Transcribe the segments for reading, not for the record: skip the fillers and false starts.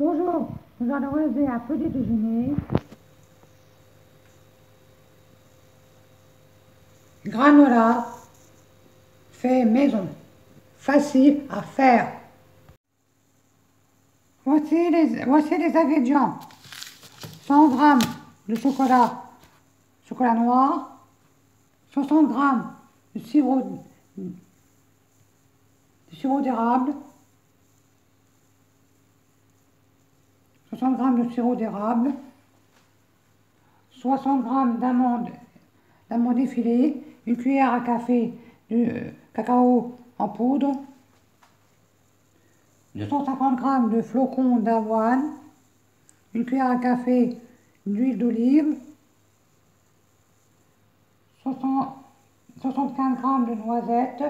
Bonjour, nous allons réaliser un petit déjeuner. Granola fait maison, facile à faire. Voici les ingrédients. 100 g de chocolat noir, 60 g de sirop d'érable, 60 g de sirop d'érable, 60 g d'amandes effilées, une cuillère à café de cacao en poudre, 250 g de flocons d'avoine, une cuillère à café d'huile d'olive, 75 g de noisettes.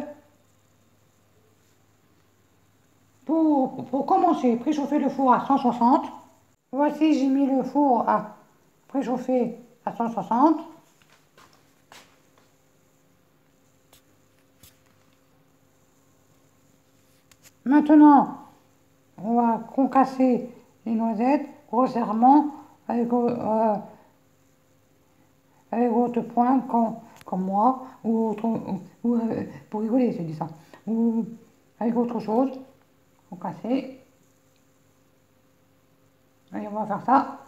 Pour commencer, préchauffer le four à 160. Voici, j'ai mis le four à préchauffer à 160. Maintenant, on va concasser les noisettes grossièrement avec votre poing comme moi, ou pour rigoler, je dis ça, ou avec autre chose, concasser. Allez, on va faire ça.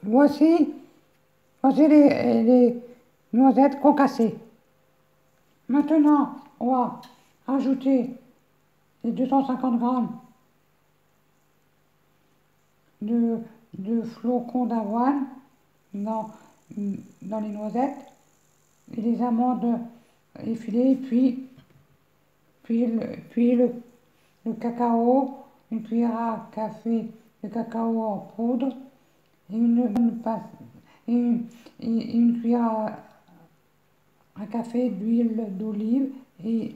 Voici les noisettes concassées. Maintenant, on va rajouter les 250 g de flocons d'avoine dans les noisettes et les amandes effilées, puis le cacao, une cuillère à café de cacao en poudre et une cuillère à café d'huile d'olive et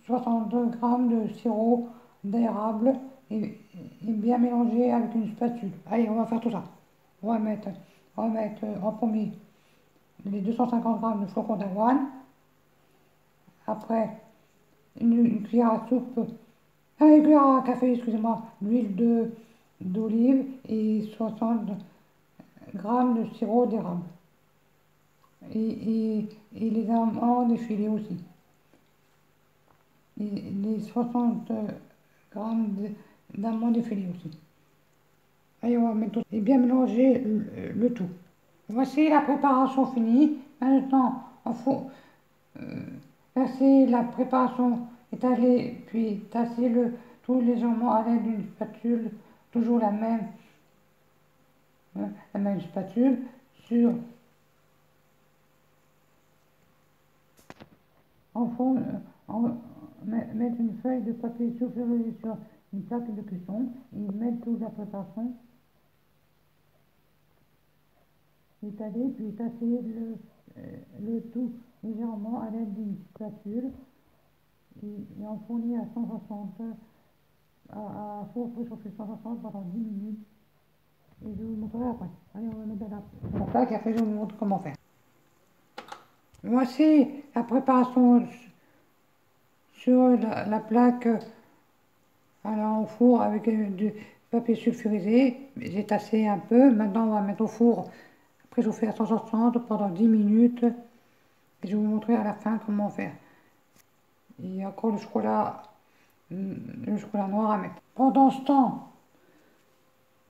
62 g de sirop d'érable et bien mélanger avec une spatule. Allez, on va faire tout ça. On va mettre en premier les 250 g de flocons d'avoine. Après, une cuillère à soupe, une cuillère à café, excusez-moi, d'huile d'olive et 60 g de sirop d'érable. Et les amandes effilées aussi. Et les 60 g d'amandes effilées aussi. Allez, on va mettre tout et bien mélanger le tout. Voici la préparation finie. Maintenant, il faut verser la préparation étalée, puis tasser le tout légèrement à l'aide d'une spatule, toujours la même spatule, mettre une feuille de papier sulfurisé sur une plaque de cuisson et mettre toute la préparation étalée, puis tasser le tout légèrement à l'aide d'une spatule et enfourner à 160 à four préchauffé 160 pendant 10 minutes. Et je vous montrerai après. Allez, on va mettre dans la plaque et après je vous montre comment faire. Voici la préparation sur la plaque au four avec du papier sulfurisé. J'ai tassé un peu. Maintenant, on va mettre au four préchauffé à 160 pendant 10 minutes. Et je vais vous montrer à la fin comment faire. Il y a encore le chocolat noir à mettre. Pendant ce temps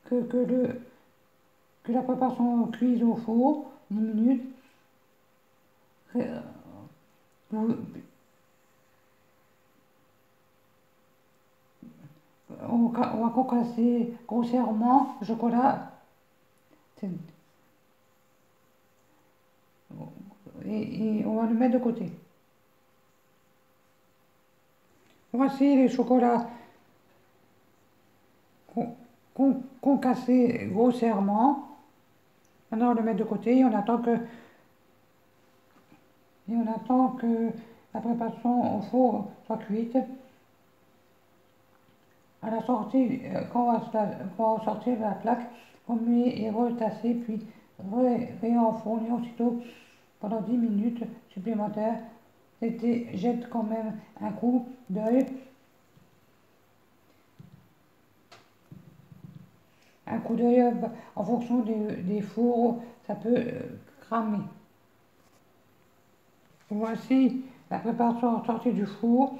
que la préparation cuise au four, 10 minutes, on va concasser grossièrement le chocolat et on va le mettre de côté. Voici les chocolats concassés grossièrement. Maintenant on le met de côté et on attend que la préparation au four soit cuite. À la sortie, quand on va sortir de la plaque, remuer et retasser, puis réenfourner aussitôt pendant 10 minutes supplémentaires jette quand même un coup d'œil. Un coup d'œil en fonction des fours, ça peut cramer. Voici la préparation sortie du four.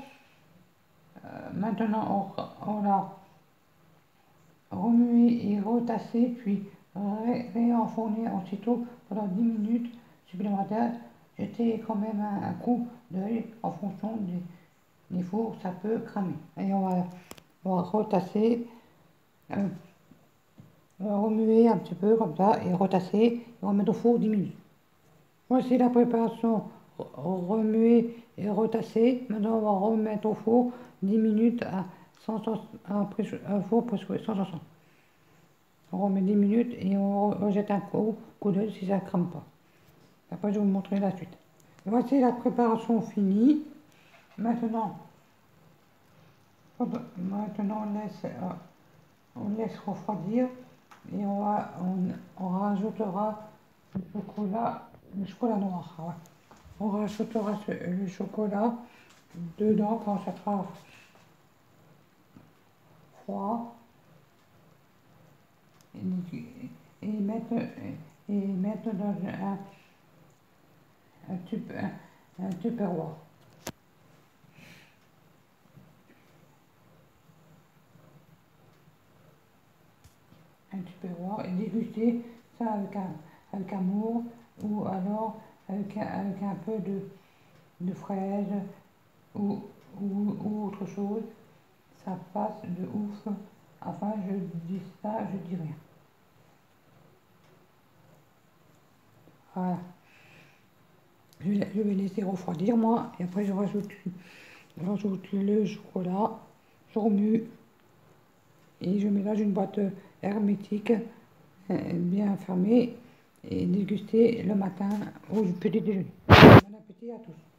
Maintenant, on l'a remué et retassé, puis réenfourné aussitôt pendant 10 minutes supplémentaires. Jetez quand même un coup d'œil en fonction des fours, ça peut cramer. Et on va retasser, on va remuer un petit peu comme ça et retasser et remettre au four 10 minutes. Voici la préparation remuée et retassée. Maintenant, on va remettre au four 10 minutes à four presque 160. On remet 10 minutes et on rejette un coup d'œil si ça ne crame pas. Après, je vais vous montrer la suite. Voici la préparation finie. Maintenant, on laisse refroidir et on rajoutera le chocolat noir. Ouais. On rajoutera le chocolat dedans quand ça sera froid et mettre dans un tupperware. Un tupperware et déguster ça avec amour ou alors avec un peu de fraises ou autre chose. Ça passe de ouf. Enfin, je dis ça, je dis rien. Voilà. Je vais laisser refroidir moi et après je rajoute le chocolat, je remue et je mélange une boîte hermétique bien fermée et déguster le matin au petit déjeuner. Bon appétit à tous.